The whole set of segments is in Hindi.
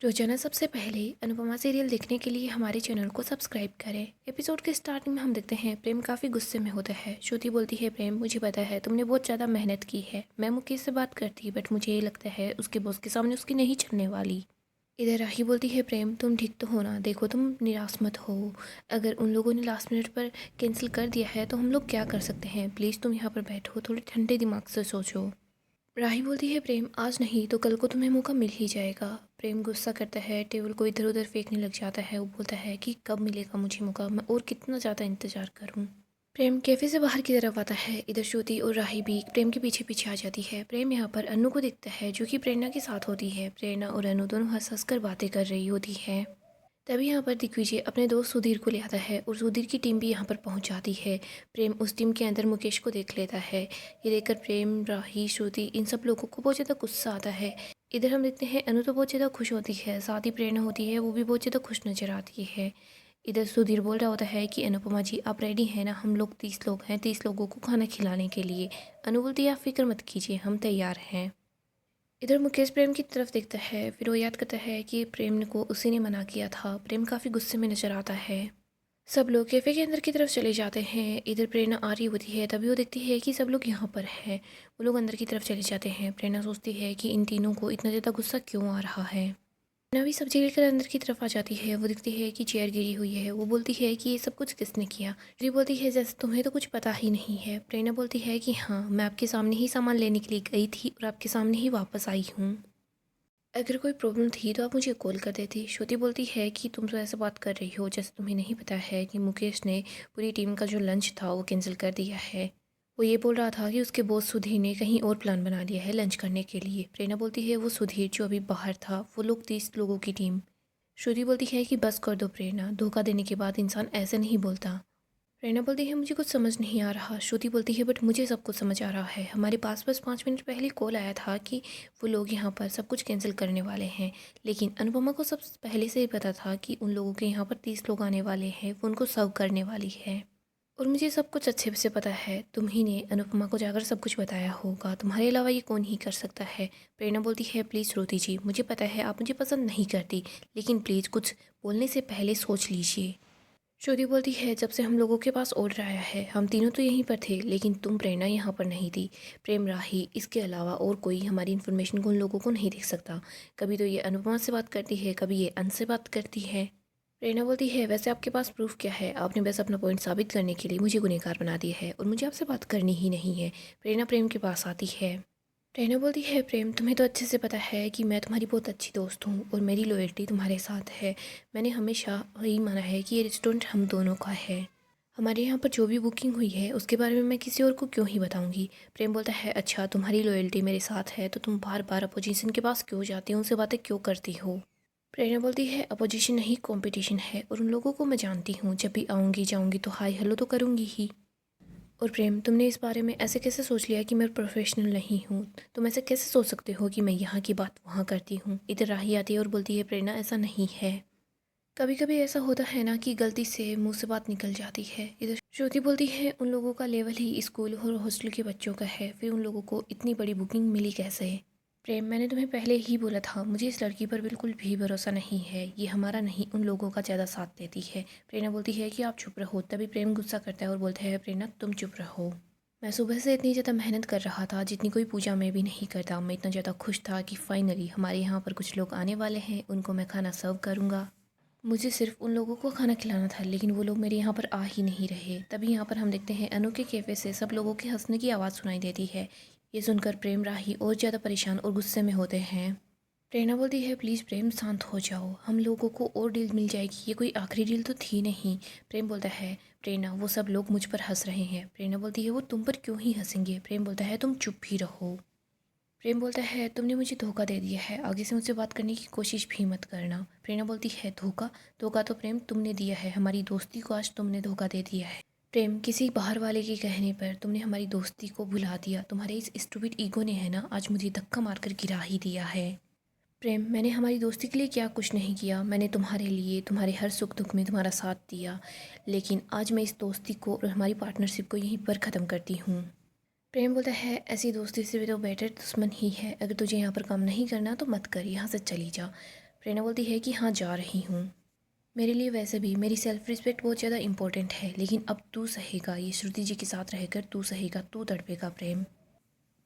रोजाना सबसे पहले अनुपमा सीरियल देखने के लिए हमारे चैनल को सब्सक्राइब करें। एपिसोड के स्टार्टिंग में हम देखते हैं प्रेम काफ़ी गुस्से में होता है। श्रुति बोलती है, प्रेम मुझे पता है तुमने बहुत ज़्यादा मेहनत की है। मैं मुकेश से बात करती बट मुझे ये लगता है उसके बॉस के सामने उसकी नहीं चलने वाली। इधर राही बोलती है, प्रेम तुम ठीक तो हो ना, देखो तुम निराश मत हो। अगर उन लोगों ने लास्ट मिनट पर कैंसिल कर दिया है तो हम लोग क्या कर सकते हैं। प्लीज़ तुम यहाँ पर बैठो, थोड़े ठंडे दिमाग से सोचो। राही बोलती है, प्रेम आज नहीं तो कल को तुम्हें मौका मिल ही जाएगा। प्रेम गुस्सा करता है, टेबल को इधर उधर फेंकने लग जाता है। वो बोलता है कि कब मिलेगा मुझे मौका, मैं और कितना ज़्यादा इंतज़ार करूं। प्रेम कैफे से बाहर की तरफ आता है। इधर श्रुति और राही भी प्रेम के पीछे पीछे आ जाती है। प्रेम यहाँ पर अनु को देखता है जो कि प्रेरणा के साथ होती है। प्रेरणा और अनु दोनों हंस हंस कर बातें कर रही होती है। तभी यहाँ पर दिग्विजय अपने दोस्त सुधीर को ले आता है और सुधीर की टीम भी यहाँ पर पहुँच जाती है। प्रेम उस टीम के अंदर मुकेश को देख लेता है। ये देखकर प्रेम, राही, श्रुति इन सब लोगों को बहुत ज़्यादा गुस्सा आता है। इधर हम देखते हैं अनु तो बहुत ज़्यादा खुश होती है, साथ ही प्रेरणा होती है वो भी बहुत ज़्यादा खुश नज़र आती है। इधर सुधीर बोल रहा होता है कि अनुपमा जी आप रेडी हैं ना, हम लोग 30 लोग हैं, 30 लोगों को खाना खिलाने के लिए। अनु बोलती है, आप फिक्र मत कीजिए, हम तैयार हैं। इधर मुकेश प्रेम की तरफ देखता है, फिर वो याद करता है कि प्रेम को उसी ने मना किया था। प्रेम काफ़ी गुस्से में नजर आता है। सब लोग कैफे के अंदर की तरफ चले जाते हैं। इधर प्रेरणा आ रही होती है, तभी वो देखती है कि सब लोग यहाँ पर हैं। वो लोग अंदर की तरफ चले जाते हैं। प्रेरणा सोचती है कि इन तीनों को इतना ज़्यादा गुस्सा क्यों आ रहा है। प्रेरणा भी सब्जी लेकर अंदर की तरफ आ जाती है। वो देखती है कि चेयर गिरी हुई है। वो बोलती है कि ये सब कुछ किसने किया। श्री बोलती है, जैसे तुम्हें तो कुछ पता ही नहीं है। प्रेरणा बोलती है कि हाँ, मैं आपके सामने ही सामान लेने के लिए गई थी और आपके सामने ही वापस आई हूँ। अगर कोई प्रॉब्लम थी तो आप मुझे कॉल कर देती। श्रुति बोलती है कि तुम तो ऐसा बात कर रही हो जैसे तुम्हें नहीं पता है कि मुकेश ने पूरी टीम का जो लंच था वो कैंसिल कर दिया है। वो ये बोल रहा था कि उसके बॉस सुधीर ने कहीं और प्लान बना लिया है लंच करने के लिए। प्रेरणा बोलती है, वो सुधीर जो अभी बाहर था, वो लोग 30 लोगों की टीम। श्रुति बोलती है कि बस कर दो प्रेरणा, धोखा देने के बाद इंसान ऐसे नहीं बोलता। प्रेरणा बोलती है, मुझे कुछ समझ नहीं आ रहा। श्रुति बोलती है, बट मुझे सब कुछ समझ आ रहा है। हमारे पास बस 5 मिनट पहले कॉल आया था कि वो लोग यहाँ पर सब कुछ कैंसिल करने वाले हैं। लेकिन अनुपमा को सब पहले से ही पता था कि उन लोगों के यहाँ पर 30 लोग आने वाले हैं, वो उनको सर्व करने वाली है। और मुझे सब कुछ अच्छे से पता है, तुम ही ने अनुपमा को जाकर सब कुछ बताया होगा, तुम्हारे अलावा ये कौन ही कर सकता है। प्रेरणा बोलती है, प्लीज़ श्रुति जी, मुझे पता है आप मुझे पसंद नहीं करती, लेकिन प्लीज़ कुछ बोलने से पहले सोच लीजिए। श्रुति बोलती है, जब से हम लोगों के पास ऑर्डर आया है हम तीनों तो यहीं पर थे, लेकिन तुम प्रेरणा यहाँ पर नहीं थी। प्रेम, राही, इसके अलावा और कोई हमारी इन्फॉर्मेशन को उन लोगों को नहीं देख सकता। कभी तो ये अनुपमा से बात करती है, कभी ये अन से बात करती है। प्रेरणा बोलती है, वैसे आपके पास प्रूफ क्या है? आपने बस अपना पॉइंट साबित करने के लिए मुझे गुनहगार बना दिया है और मुझे आपसे बात करनी ही नहीं है। प्रेरणा प्रेम के पास आती है। प्रेरणा बोलती है, प्रेम तुम्हें तो अच्छे से पता है कि मैं तुम्हारी बहुत अच्छी दोस्त हूँ और मेरी लॉयल्टी तुम्हारे साथ है। मैंने हमेशा यही माना है कि ये रेस्टोरेंट हम दोनों का है। हमारे यहाँ पर जो भी बुकिंग हुई है उसके बारे में मैं किसी और को क्यों ही बताऊँगी। प्रेम बोलता है, अच्छा तुम्हारी लॉयल्टी मेरे साथ है तो तुम बार बार अपोजिशन के पास क्यों जाती हो, उनसे बातें क्यों करती हो। प्रेरणा बोलती है, अपोजिशन नहीं कंपटीशन है और उन लोगों को मैं जानती हूँ, जब भी आऊँगी जाऊँगी तो हाय हेलो तो करूँगी ही। और प्रेम, तुमने इस बारे में ऐसे कैसे सोच लिया कि मैं प्रोफेशनल नहीं हूँ? तुम ऐसे कैसे सोच सकते हो कि मैं यहाँ की बात वहाँ करती हूँ। इधर राही आती है और बोलती है, प्रेरणा ऐसा नहीं है। कभी कभी ऐसा होता है ना कि गलती से मुंह से बात निकल जाती है। इधर श्रुति बोलती है, उन लोगों का लेवल ही स्कूल और हॉस्टल के बच्चों का है, फिर उन लोगों को इतनी बड़ी बुकिंग मिली कैसे। प्रेम, मैंने तुम्हें पहले ही बोला था, मुझे इस लड़की पर बिल्कुल भी भरोसा नहीं है। ये हमारा नहीं उन लोगों का ज़्यादा साथ देती है। प्रेरणा बोलती है कि आप चुप रहो। तभी प्रेम गुस्सा करता है और बोलता है, प्रेरणा तुम चुप रहो। मैं सुबह से इतनी ज़्यादा मेहनत कर रहा था जितनी कोई पूजा में भी नहीं करता। मैं इतना ज़्यादा खुश था कि फाइनली हमारे यहाँ पर कुछ लोग आने वाले हैं, उनको मैं खाना सर्व करूँगा। मुझे सिर्फ उन लोगों को खाना खिलाना था, लेकिन वो लोग मेरे यहाँ पर आ ही नहीं रहे। तभी यहाँ पर हम देखते हैं अनु के कैफ़े से सब लोगों के हंसने की आवाज़ सुनाई देती है। ये सुनकर प्रेम, राही और ज़्यादा परेशान और गुस्से में होते हैं। प्रेरणा बोलती है, प्लीज़ प्रेम शांत हो जाओ, हम लोगों को और डील मिल जाएगी, ये कोई आखिरी डील तो थी नहीं। प्रेम बोलता है, प्रेरणा वो सब लोग मुझ पर हंस रहे हैं। प्रेरणा बोलती है, वो तुम पर क्यों ही हंसेंगे। प्रेम बोलता है, तुम चुप ही रहो। प्रेम बोलता है, तुमने मुझे धोखा दे दिया है, आगे से मुझसे बात करने की कोशिश भी मत करना। प्रेरणा बोलती है, धोखा? धोखा तो प्रेम तुमने दिया है, हमारी दोस्ती को आज तुमने धोखा दे दिया है। प्रेम, किसी बाहर वाले के कहने पर तुमने हमारी दोस्ती को भुला दिया। तुम्हारे इस स्टूपिड ईगो ने है ना आज मुझे धक्का मारकर गिरा ही दिया है। प्रेम, मैंने हमारी दोस्ती के लिए क्या कुछ नहीं किया। मैंने तुम्हारे लिए तुम्हारे हर सुख दुख में तुम्हारा साथ दिया, लेकिन आज मैं इस दोस्ती को और हमारी पार्टनरशिप को यहीं पर ख़त्म करती हूँ। प्रेम बोलता है, ऐसी दोस्ती से भी तो बेटर दुश्मन ही है। अगर तुझे यहाँ पर काम नहीं करना तो मत कर, यहाँ से चली जा। प्रेरणा बोलती है कि हाँ जा रही हूँ। मेरे लिए वैसे भी मेरी सेल्फ रिस्पेक्ट बहुत ज़्यादा इंपॉर्टेंट है, लेकिन अब तू सहेगा, ये श्रुति जी के साथ रहकर तू सहेगा, तू तड़पेगा प्रेम।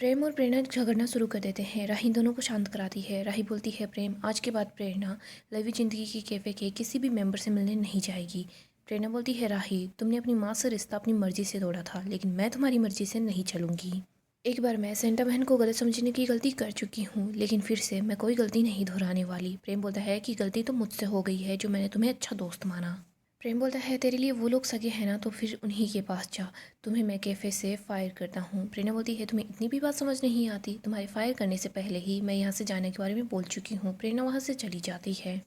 प्रेम और प्रेरणा झगड़ना शुरू कर देते हैं। राही दोनों को शांत कराती है। राही बोलती है प्रेम आज के बाद प्रेरणा लवी ज़िंदगी की कैफ़े के किसी भी मेंबर से मिलने नहीं जाएगी। प्रेरणा बोलती है राही तुमने अपनी माँ से रिश्ता अपनी मर्जी से तोड़ा था, लेकिन मैं तुम्हारी मर्जी से नहीं चलूँगी। एक बार मैं सेंटा बहन को गलत समझने की गलती कर चुकी हूँ, लेकिन फिर से मैं कोई गलती नहीं दोहराने वाली। प्रेम बोलता है कि गलती तो मुझसे हो गई है जो मैंने तुम्हें अच्छा दोस्त माना। प्रेम बोलता है तेरे लिए वो लोग सगे हैं ना, तो फिर उन्हीं के पास जा, तुम्हें मैं कैफ़े से फायर करता हूँ। प्रेरणा बोलती है तुम्हें इतनी भी बात समझ नहीं आती, तुम्हारे फायर करने से पहले ही मैं यहाँ से जाने के बारे में बोल चुकी हूँ। प्रेरणा वहाँ से चली जाती है।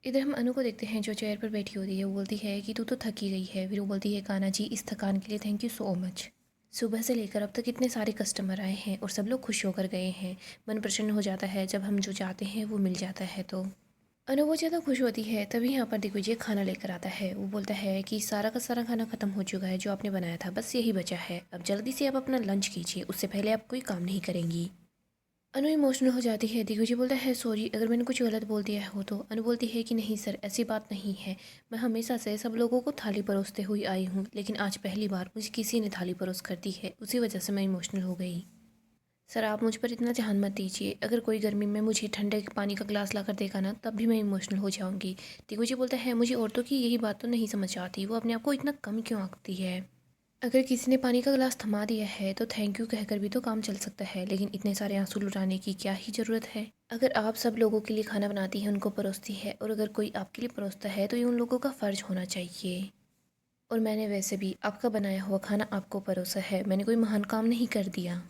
इधर हम अनु को देखते हैं जो चेयर पर बैठी होती है। वो बोलती है कि तू तो थकी गई है। फिर वो बोलती है कान्हा जी इस थकान के लिए थैंक यू सो मच। सुबह से लेकर अब तक इतने सारे कस्टमर आए हैं और सब लोग खुश होकर गए हैं। मन प्रसन्न हो जाता है जब हम जो चाहते हैं वो मिल जाता है। तो अनु बहुत ज़्यादा खुश होती है। तभी यहाँ पर दिग्विजय खाना लेकर आता है। वो बोलता है कि सारा का सारा खाना ख़त्म हो चुका है जो आपने बनाया था, बस यही बचा है। अब जल्दी से आप अपना लंच कीजिए, उससे पहले आप कोई काम नहीं करेंगी। अनु इमोशनल हो जाती है। दिग्विजय बोलता है सॉरी अगर मैंने कुछ गलत बोल दिया हो तो। अनु बोलती है कि नहीं सर ऐसी बात नहीं है, मैं हमेशा से सब लोगों को थाली परोसते हुए आई हूँ, लेकिन आज पहली बार मुझे किसी ने थाली परोस कर दी है, उसी वजह से मैं इमोशनल हो गई। सर आप मुझ पर इतना ध्यान मत दीजिए, अगर कोई गर्मी में मुझे ठंडे पानी का ग्लास लाकर देगा ना तब भी मैं इमोशनल हो जाऊंगी। दिग्विजय बोलता है मुझे औरतों की यही बात तो नहीं समझ आती, वो अपने आप को इतना कम क्यों आंकती है। अगर किसी ने पानी का गिलास थमा दिया है तो थैंक यू कहकर भी तो काम चल सकता है, लेकिन इतने सारे आंसू लुटाने की क्या ही ज़रूरत है। अगर आप सब लोगों के लिए खाना बनाती है, उनको परोसती है, और अगर कोई आपके लिए परोसता है तो ये उन लोगों का फ़र्ज होना चाहिए। और मैंने वैसे भी आपका बनाया हुआ खाना आपको परोसा है, मैंने कोई महान काम नहीं कर दिया।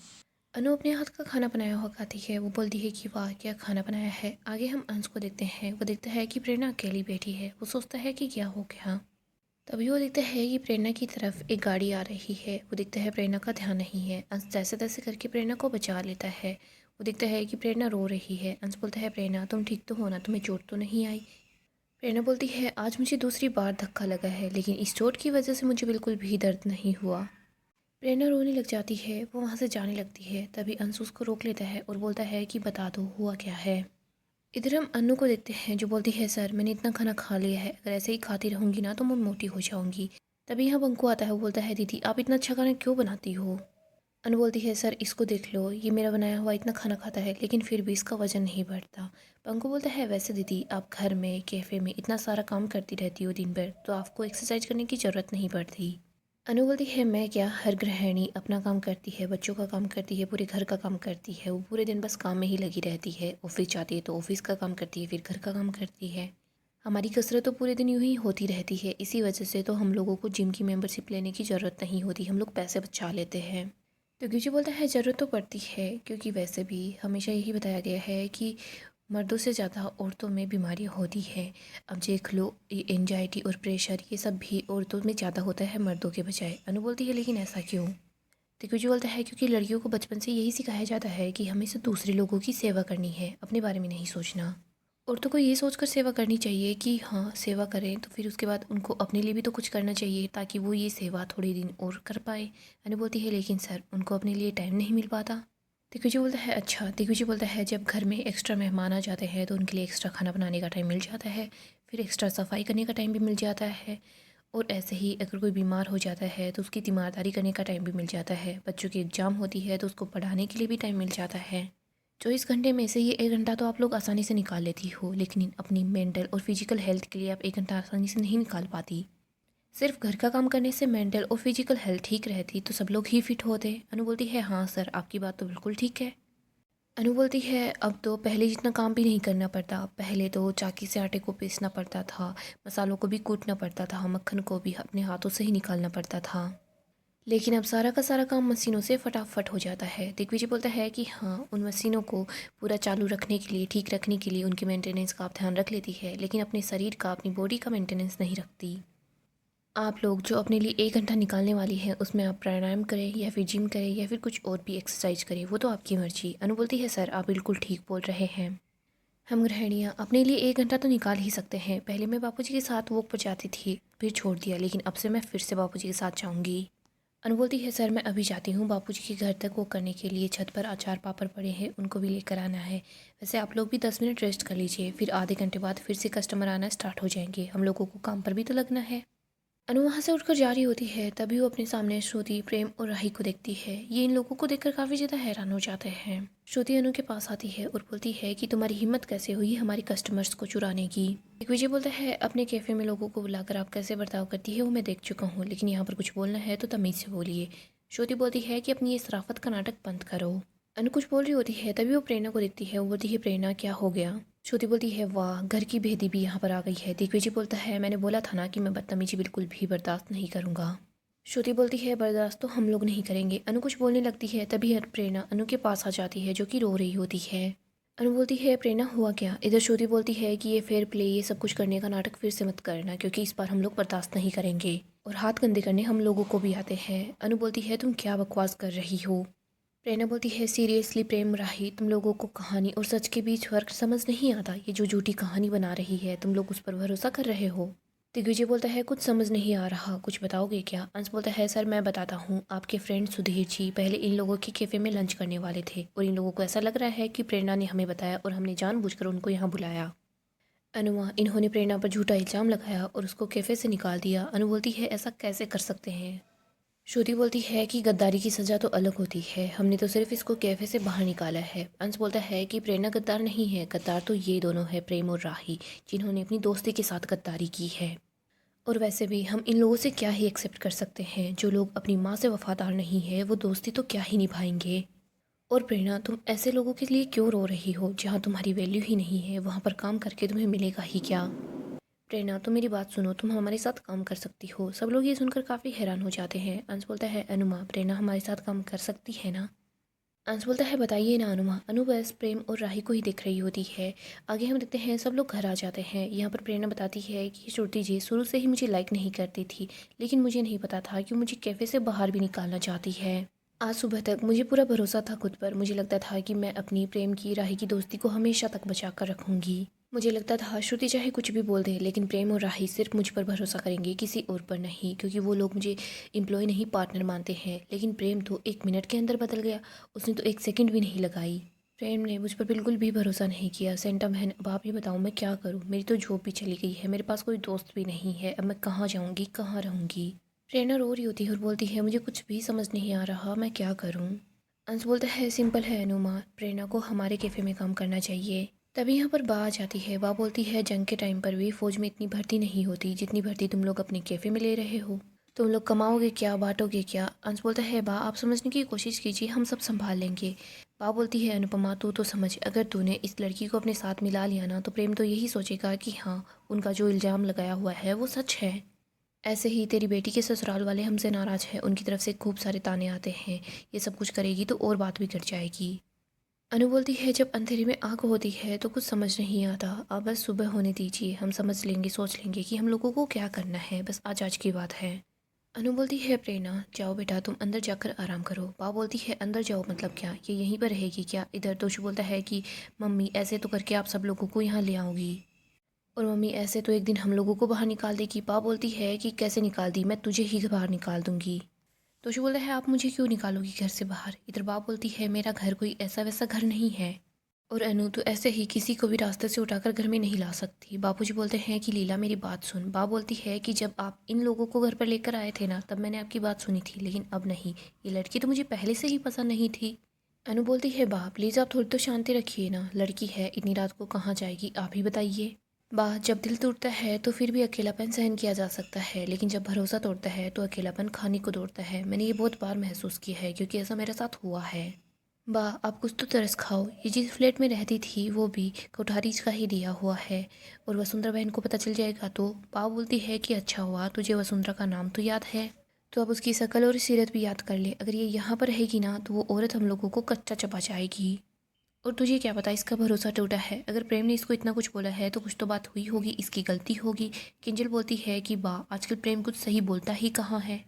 अनु अपने हाथ का खाना बनाया हुआ खाती है। वो बोलती है कि वाह क्या खाना बनाया है। आगे हम अंश को देखते हैं। वो देखता है कि प्रेरणा अकेली बैठी है। वो सोचता है कि क्या हो गया। तभी वो देखता है कि प्रेरणा की तरफ एक गाड़ी आ रही है। वो देखता है प्रेरणा का ध्यान नहीं है। अंश जैसे तैसे करके प्रेरणा को बचा लेता है। वो देखता है कि प्रेरणा रो रही है। अंश बोलता है प्रेरणा तुम ठीक तो हो ना, तुम्हें चोट तो नहीं आई। प्रेरणा बोलती है आज मुझे दूसरी बार धक्का लगा है, लेकिन इस चोट की वजह से मुझे बिल्कुल भी दर्द नहीं हुआ। प्रेरणा रोने लग जाती है। वो वहाँ से जाने लगती है। तभी अंश उसको रोक लेता है और बोलता है कि बता दो हुआ क्या है। इधर हम अन्नू को देखते हैं जो बोलती है सर मैंने इतना खाना खा लिया है, अगर ऐसे ही खाती रहूँगी ना तो मैं मोटी हो जाऊँगी। तभी यहाँ बंकू आता है। वो बोलता है दीदी आप इतना अच्छा खाना क्यों बनाती हो। अनु बोलती है सर इसको देख लो, ये मेरा बनाया हुआ इतना खाना खाता है लेकिन फिर भी इसका वजन नहीं बढ़ता। बंकू बोलता है वैसे दीदी आप घर में कैफ़े में इतना सारा काम करती रहती हो दिन भर, तो आपको एक्सरसाइज करने की ज़रूरत नहीं पड़ती। अनु बोलती है मैं क्या, हर गृहिणी अपना काम करती है, बच्चों का काम करती है, पूरे घर का काम करती है, वो पूरे दिन बस काम में ही लगी रहती है। ऑफिस जाती है तो ऑफिस का काम करती है, फिर घर का काम करती है। हमारी कसरत तो पूरे दिन यूं ही होती रहती है, इसी वजह से तो हम लोगों को जिम की मेंबरशिप लेने की ज़रूरत नहीं होती, हम लोग पैसे बचा लेते हैं। तो गुरु बोलता है ज़रूरत तो पड़ती है, क्योंकि वैसे भी हमेशा यही बताया गया है कि मर्दों से ज़्यादा औरतों में बीमारियाँ होती हैं। अब देख लो ये एंजाइटी और प्रेशर ये सब भी औरतों में ज़्यादा होता है मर्दों के बजाय। अनु बोलती है लेकिन ऐसा क्यों। तो कुछ बोलता है क्योंकि लड़कियों को बचपन से यही सिखाया जाता है कि हमें से दूसरे लोगों की सेवा करनी है, अपने बारे में नहीं सोचना। औरतों को ये सोचकर सेवा करनी चाहिए कि हाँ सेवा करें तो फिर उसके बाद उनको अपने लिए भी तो कुछ करना चाहिए ताकि वो ये सेवा थोड़े दिन और कर पाए। अनु बोलती है लेकिन सर उनको अपने लिए टाइम नहीं मिल पाता। दिग्विजय बोलता है अच्छा। दिग्विजय बोलता है जब घर में एक्स्ट्रा मेहमान आ जाते हैं तो उनके लिए एक्स्ट्रा खाना बनाने का टाइम मिल जाता है, फिर एक्स्ट्रा सफाई करने का टाइम भी मिल जाता है, और ऐसे ही अगर कोई बीमार हो जाता है तो उसकी तीमारदारी करने का टाइम भी मिल जाता है, बच्चों की एग्ज़ाम होती है तो उसको पढ़ाने के लिए भी टाइम मिल जाता है। 24 घंटे में से ये 1 घंटा तो आप लोग आसानी से निकाल लेती हो, लेकिन अपनी मेंटल और फिजिकल हेल्थ के लिए आप 1 घंटा आसानी से नहीं निकाल पाती। सिर्फ घर का काम करने से मेंटल और फिजिकल हेल्थ ठीक रहती तो सब लोग ही फिट होते। अनु बोलती है हाँ सर आपकी बात तो बिल्कुल ठीक है। अनु बोलती है अब तो पहले जितना काम भी नहीं करना पड़ता, पहले तो चाकी से आटे को पीसना पड़ता था, मसालों को भी कूटना पड़ता था, मक्खन को भी अपने हाथों से ही निकालना पड़ता था, लेकिन अब सारा का सारा काम मशीनों से फटाफट हो जाता है। दिग्विजय बोलता है कि हाँ उन मशीनों को पूरा चालू रखने के लिए, ठीक रखने के लिए उनके मेंटेनेंस का आप ध्यान रख लेती है, लेकिन अपने शरीर का, अपनी बॉडी का मेंटेनेंस नहीं रखती। आप लोग जो अपने लिए 1 घंटा निकालने वाली हैं उसमें आप प्राणायाम करें या फिर जिम करें या फिर कुछ और भी एक्सरसाइज करें, वो तो आपकी मर्जी। अनु बोलती है सर आप बिल्कुल ठीक बोल रहे हैं, हम गृहिणियाँ अपने लिए 1 घंटा तो निकाल ही सकते हैं। पहले मैं बापूजी के साथ वॉक पर जाती थी, फिर छोड़ दिया, लेकिन अब से मैं फिर से बापूजी के साथ जाऊँगी। अनु बोलती है सर मैं अभी जाती हूँ बापूजी के घर तक वो करने के लिए, छत पर अचार पापड़ पड़े हैं उनको भी लेकर आना है। वैसे आप लोग भी 10 मिनट रेस्ट कर लीजिए, फिर आधे घंटे बाद फिर से कस्टमर आना स्टार्ट हो जाएंगे, हम लोगों को काम पर भी तो लगना है। अनु वहाँ से उठकर जा रही होती है, तभी वो अपने सामने श्रुति, प्रेम और राही को देखती है। ये इन लोगों को देखकर काफ़ी ज़्यादा हैरान हो जाते हैं। श्रुति अनु के पास आती है और बोलती है कि तुम्हारी हिम्मत कैसे हुई हमारी कस्टमर्स को चुराने की। एक विजय बोलता है अपने कैफ़े में लोगों को बुलाकर आप कैसे बर्ताव करती है वो मैं देख चुका हूँ, लेकिन यहाँ पर कुछ बोलना है तो तमीज़ से बोलिए। श्रुति बोलती है कि अपनी ये शराफत का नाटक बंद करो। अनु कुछ बोल रही होती है, तभी वो प्रेरणा को देखती है। वो बोलती है प्रेरणा क्या हो गया। श्रुति बोलती है वाह घर की भेदी भी यहाँ पर आ गई है। दिग्विजय बोलता है मैंने बोला था ना कि मैं बदतमीजी बिल्कुल भी बर्दाश्त नहीं करूँगा। श्रुति बोलती है बर्दाश्त तो हम लोग नहीं करेंगे। अनु कुछ बोलने लगती है, तभी प्रेरणा अनु के पास आ जाती है जो कि रो रही होती है। अनु बोलती है प्रेरणा हुआ क्या। इधर श्रुति बोलती है कि ये फेयर प्ले, ये सब कुछ करने का नाटक फिर से मत करना, क्योंकि इस बार हम लोग बर्दाश्त नहीं करेंगे और हाथ गंदे करने हम लोगों को भी आते हैं। अनु बोलती है तुम क्या बकवास कर रही हो। प्रेरणा बोलती है सीरियसली प्रेम राही, तुम लोगों को कहानी और सच के बीच फर्क समझ नहीं आता। ये जो झूठी कहानी बना रही है तुम लोग उस पर भरोसा कर रहे हो। दिग्विजय बोलता है कुछ समझ नहीं आ रहा, कुछ बताओगे क्या। अंश बोलता है सर मैं बताता हूँ, आपके फ्रेंड सुधीर जी पहले इन लोगों के कैफ़े में लंच करने वाले थे और इन लोगों को ऐसा लग रहा है कि प्रेरणा ने हमें बताया और हमने जानबूझकर उनको यहाँ बुलाया। अनुमा इन्होंने प्रेरणा पर झूठा इल्ज़ाम लगाया और उसको कैफ़े से निकाल दिया। अनु बोलती है ऐसा कैसे कर सकते हैं। श्रुति बोलती है कि गद्दारी की सज़ा तो अलग होती है, हमने तो सिर्फ इसको कैफ़े से बाहर निकाला है। अंश बोलता है कि प्रेरणा गद्दार नहीं है, गद्दार तो ये दोनों है प्रेम और राही, जिन्होंने अपनी दोस्ती के साथ गद्दारी की है। और वैसे भी हम इन लोगों से क्या ही एक्सेप्ट कर सकते हैं, जो लोग अपनी माँ से वफादार नहीं है वो दोस्ती तो क्या ही निभाएंगे। और प्रेरणा तुम ऐसे लोगों के लिए क्यों रो रही हो, जहाँ तुम्हारी वैल्यू ही नहीं है वहाँ पर काम करके तुम्हें मिलेगा ही क्या। प्रेरणा तुम मेरी बात सुनो, तुम हमारे साथ काम कर सकती हो। सब लोग ये सुनकर काफ़ी हैरान हो जाते हैं। अंश बोलता है अनुमा प्रेरणा हमारे साथ काम कर सकती है ना। अंश बोलता है बताइए ना अनुमा। अनु बस प्रेम और राही को ही देख रही होती है। आगे हम देखते हैं सब लोग घर आ जाते हैं। यहाँ पर प्रेरणा बताती है कि श्रुति जी शुरू से ही मुझे लाइक नहीं करती थी, लेकिन मुझे नहीं पता था कि मुझे कैफ़े से बाहर भी निकालना चाहती है। आज सुबह तक मुझे पूरा भरोसा था खुद पर, मुझे लगता था कि मैं अपनी प्रेम की राही की दोस्ती को हमेशा तक बचा कर रखूँगी। मुझे लगता था श्रुति चाहे कुछ भी बोल दे, लेकिन प्रेम और राही सिर्फ मुझ पर भरोसा करेंगे, किसी और पर नहीं, क्योंकि वो लोग मुझे एम्प्लॉय नहीं पार्टनर मानते हैं। लेकिन प्रेम तो 1 मिनट के अंदर बदल गया, उसने तो 1 सेकंड भी नहीं लगाई। प्रेम ने मुझ पर बिल्कुल भी भरोसा नहीं किया। सेंटा बहन अब आप ही बताओ मैं क्या करूँ, मेरी तो जॉब भी चली गई है, मेरे पास कोई दोस्त भी नहीं है, अब मैं कहाँ जाऊँगी कहाँ रहूँगी। प्रेरणा रो रही होती है और बोलती है मुझे कुछ भी समझ नहीं आ रहा, मैं क्या करूँ। अंश बोलता है सिंपल है अनुमा, प्रेरणा को हमारे कैफ़े में काम करना चाहिए। तभी यहाँ पर बा आ जाती है। बा बोलती है जंग के टाइम पर भी फ़ौज में इतनी भर्ती नहीं होती जितनी भर्ती तुम लोग अपने कैफ़े में ले रहे हो। तुम लोग कमाओगे क्या, बांटोगे क्या। अंश बोलता है बा आप समझने की कोशिश कीजिए, हम सब संभाल लेंगे। बा बोलती है अनुपमा तू तो समझ, अगर तूने इस लड़की को अपने साथ मिला लिया ना तो प्रेम तो यही सोचेगा कि हाँ उनका जो इल्ज़ाम लगाया हुआ है वो सच है। ऐसे ही तेरी बेटी के ससुराल वाले हमसे नाराज़ हैं, उनकी तरफ से खूब सारे ताने आते हैं, ये सब कुछ करेगी तो और बात भी कट जाएगी। अनु बोलती है जब अंधेरे में आग होती है तो कुछ समझ नहीं आता, अब बस सुबह होने दीजिए, हम समझ लेंगे, सोच लेंगे कि हम लोगों को क्या करना है, बस आज की बात है। अनु बोलती है प्रेरणा जाओ बेटा तुम अंदर जाकर आराम करो। बा बोलती है अंदर जाओ मतलब क्या, ये यहीं पर रहेगी क्या। इधर तोशु बोलता है कि मम्मी ऐसे तो करके आप सब लोगों को यहाँ ले आओगी, और मम्मी ऐसे तो एक दिन हम लोगों को बाहर निकाल देगी। बा बोलती है कि कैसे निकाल दी, मैं तुझे ही बाहर निकाल दूंगी। तोशु बोलता है आप मुझे क्यों निकालोगी घर से बाहर। इधर बाप बोलती है मेरा घर कोई ऐसा वैसा घर नहीं है, और अनु तो ऐसे ही किसी को भी रास्ते से उठाकर घर में नहीं ला सकती। बापूजी बोलते हैं कि लीला मेरी बात सुन। बाप बोलती है कि जब आप इन लोगों को घर पर लेकर आए थे ना तब मैंने आपकी बात सुनी थी, लेकिन अब नहीं, ये लड़की तो मुझे पहले से ही पसंद नहीं थी। अनु बोलती है बाप प्लीज़ आप थोड़ी तो शांति रखिए ना, लड़की है इतनी रात को कहाँ जाएगी आप ही बताइए। बा जब दिल टूटता है तो फिर भी अकेलापन सहन किया जा सकता है, लेकिन जब भरोसा तोड़ता है तो अकेलापन खाने को दौड़ता है। मैंने ये बहुत बार महसूस किया है क्योंकि ऐसा मेरे साथ हुआ है। बा आप कुछ तो तरस खाओ, ये जिस फ्लैट में रहती थी वो भी कोठारी का ही दिया हुआ है, और वसुंधरा बहन को पता चल जाएगा तो। बा बोलती है कि अच्छा हुआ तुझे वसुंधरा का नाम तो याद है, तो अब उसकी शकल और सीरत भी याद कर ले, अगर ये यहाँ पर रहेगी ना तो वो औरत हम लोगों को कच्चा चबा जाएगी। और तुझे क्या पता इसका भरोसा टूटा है, अगर प्रेम ने इसको इतना कुछ बोला है तो कुछ तो बात हुई होगी, इसकी गलती होगी। किंजल बोलती है कि बा आजकल प्रेम कुछ सही बोलता ही कहाँ है।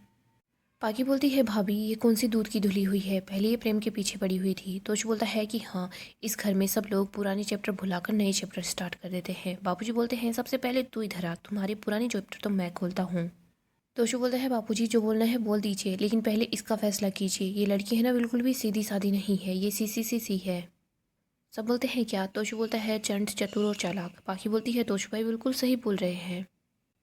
पाकी बोलती है भाभी ये कौन सी दूध की धुली हुई है, पहले ये प्रेम के पीछे पड़ी हुई थी। तोश बोलता है कि हाँ इस घर में सब लोग पुराने चैप्टर भुलाकर नए चैप्टर स्टार्ट कर देते हैं। बाबूजी बोलते हैं सबसे पहले तू इधर आ, तुम्हारे पुराने चैप्टर तो मैं खोलता हूँ। तोशु बोलता है बापूजी जो बोलना है बोल दीजिए, लेकिन पहले इसका फैसला कीजिए। ये लड़की है ना बिल्कुल भी सीधी सादी नहीं है, ये सीसी सी सी है। सब बोलते हैं क्या? तोशु बोलता है चंट, चतुर और चालाक। पाखी बोलती है तोशु भाई बिल्कुल सही बोल रहे हैं।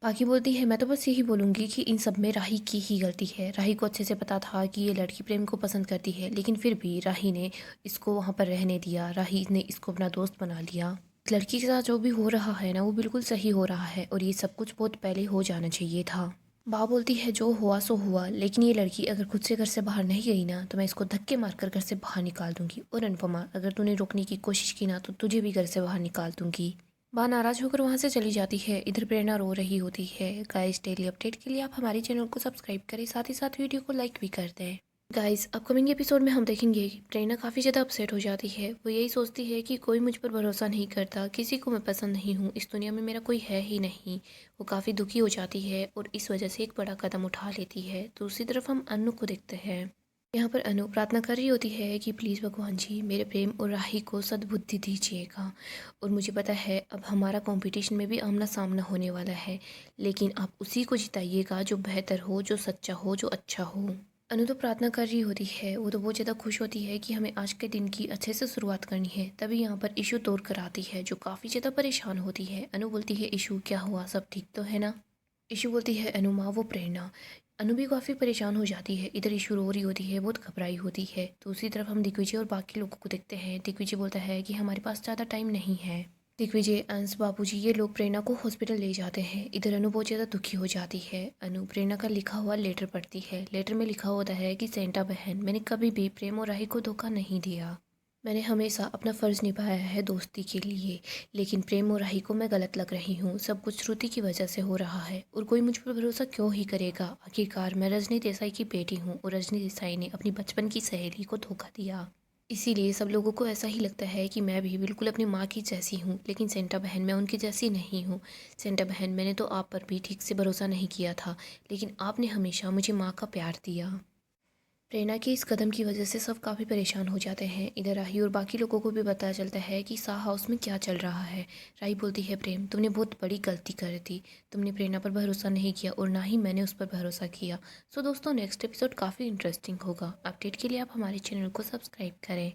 पाखी बोलती है मैं तो बस यही बोलूँगी कि इन सब में राही की ही गलती है। राही को अच्छे से पता था कि ये लड़की प्रेम को पसंद करती है, लेकिन फिर भी राही ने इसको वहाँ पर रहने दिया। राही ने इसको अपना दोस्त बना लिया। लड़की के साथ जो भी हो रहा है ना वो बिल्कुल सही हो रहा है और ये सब कुछ बहुत पहले हो जाना चाहिए था। बा बोलती है जो हुआ सो हुआ, लेकिन ये लड़की अगर खुद से घर से बाहर नहीं गई ना तो मैं इसको धक्के मारकर घर से बाहर निकाल दूंगी। और अनुपमा अगर तूने रोकने की कोशिश की ना तो तुझे भी घर से बाहर निकाल दूंगी। बा नाराज होकर वहाँ से चली जाती है। इधर प्रेरणा रो रही होती है। गाइस डेली अपडेट के लिए आप हमारे चैनल को सब्सक्राइब करें, साथ ही साथ वीडियो को लाइक भी कर दें। गाइस अपकमिंग एपिसोड में हम देखेंगे कि प्रेरणा काफ़ी ज़्यादा अपसेट हो जाती है। वो यही सोचती है कि कोई मुझ पर भरोसा नहीं करता, किसी को मैं पसंद नहीं हूँ, इस दुनिया में मेरा कोई है ही नहीं। वो काफ़ी दुखी हो जाती है और इस वजह से एक बड़ा कदम उठा लेती है। दूसरी तरफ हम अनु को देखते हैं। यहाँ पर अनु प्रार्थना कर रही होती है कि प्लीज़ भगवान जी मेरे प्रेम और राही को सद्बुद्धि दीजिएगा। और मुझे पता है अब हमारा कंपटीशन में भी आमना सामना होने वाला है, लेकिन आप उसी को जिताइएगा जो बेहतर हो, जो सच्चा हो, जो अच्छा हो। अनु तो प्रार्थना कर रही होती है। वो तो बहुत ज़्यादा खुश होती है कि हमें आज के दिन की अच्छे से शुरुआत करनी है। तभी यहाँ पर इशू तोड़ कर आती है जो काफ़ी ज़्यादा परेशान होती है। अनु बोलती है इशू क्या हुआ, सब ठीक तो है ना? इशू बोलती है अनु माँ वो प्रेरणा। अनु भी काफ़ी परेशान हो जाती है। इधर इशू रो रही होती है, बहुत घबराई होती है। दूसरी तरफ हम दिग्विजय और बाकी लोगों को देखते हैं। दिग्विजय बोलता है कि हमारे पास ज़्यादा टाइम नहीं है। दिग्विजय, अंश, बापूजी ये लोग प्रेरणा को हॉस्पिटल ले जाते हैं। इधर अनु बहुत ज़्यादा दुखी हो जाती है। अनु प्रेरणा का लिखा हुआ लेटर पढ़ती है। लेटर में लिखा होता है कि सेंटा बहन, मैंने कभी भी प्रेम और राही को धोखा नहीं दिया। मैंने हमेशा अपना फ़र्ज़ निभाया है दोस्ती के लिए, लेकिन प्रेम और राही को मैं गलत लग रही हूँ। सब कुछ श्रुति की वजह से हो रहा है और कोई मुझ पर भरोसा क्यों ही करेगा। आखिरकार मैं रजनी देसाई की बेटी हूँ और रजनी देसाई ने अपनी बचपन की सहेली को धोखा दिया। इसीलिए सब लोगों को ऐसा ही लगता है कि मैं भी बिल्कुल अपनी माँ की जैसी हूँ, लेकिन सेंटा बहन मैं उनकी जैसी नहीं हूँ। सेंटा बहन मैंने तो आप पर भी ठीक से भरोसा नहीं किया था, लेकिन आपने हमेशा मुझे माँ का प्यार दिया। प्रेरणा के इस कदम की वजह से सब काफ़ी परेशान हो जाते हैं। इधर राही और बाकी लोगों को भी पता चलता है कि सा हाउस में क्या चल रहा है। राही बोलती है प्रेम तुमने बहुत बड़ी गलती कर दी, तुमने प्रेरणा पर भरोसा नहीं किया और ना ही मैंने उस पर भरोसा किया। सो दोस्तों नेक्स्ट एपिसोड काफ़ी इंटरेस्टिंग होगा। अपडेट के लिए आप हमारे चैनल को सब्सक्राइब करें।